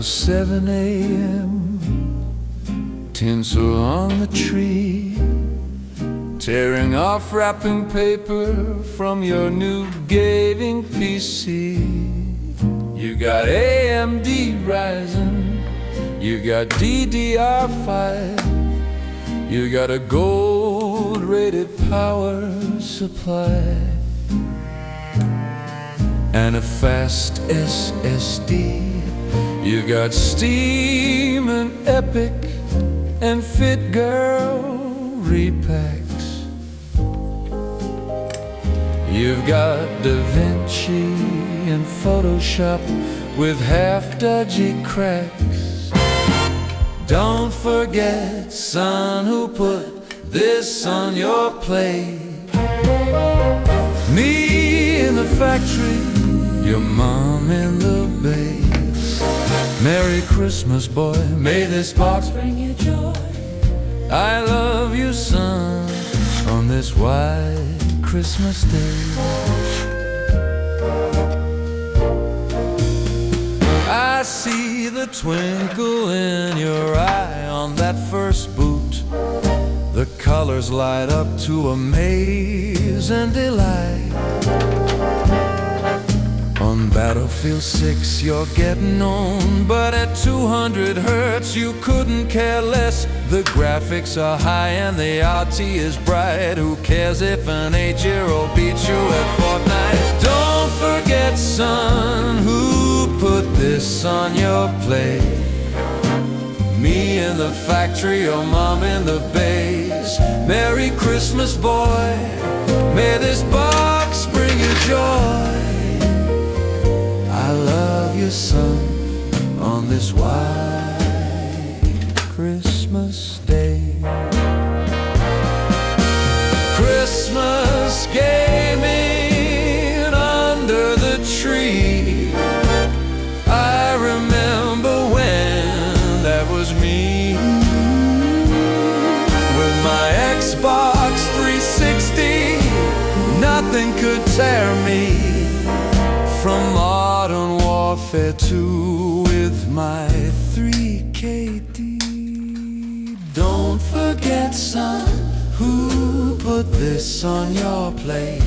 7 a.m. Tinsel on the tree, tearing off wrapping paper from your new gaming PC. You got AMD Ryzen, you got DDR5, you got a gold-rated power supply, and a fast SSD. You got Steam and Epic and Fit Girl repacks. You've got DaVinci and Photoshop with half-dodgy cracks. Don't forget, son, who put this on your plate. Me in the factory, your mom in the base. Merry Christmas, boy, may this box bring you joy. I love you, son, on this white Christmas day. I see the twinkle in your eye on that first boot. The colors light up to amaze and delight. On Battlefield 6 you're getting on, but at 200 hertz you couldn't care less. The graphics are high and the RT is bright. Who cares if an 8-year-old beats you at Fortnite? Don't forget, son, who put this on your plate. Me in the factory, your mom in the base. Merry Christmas, boy, may this box bring you joy. I love you, son, on this white Christmas day. Christmas gaming under the tree. I remember when that was me, with my Xbox 360. Nothing could tear me from Modern Warfare 2 with my 3KD. Don't forget, son, who put this on your plate.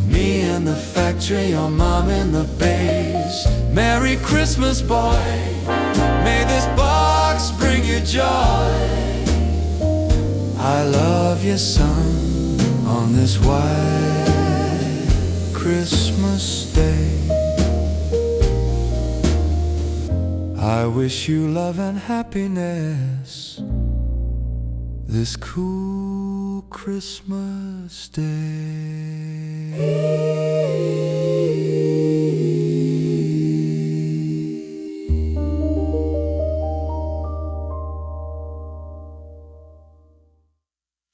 Me in the factory, your mom in the base. Merry Christmas, boy, may this box bring you joy. I love you, son, on this white Christmas day. I wish you love and happiness this cool Christmas day.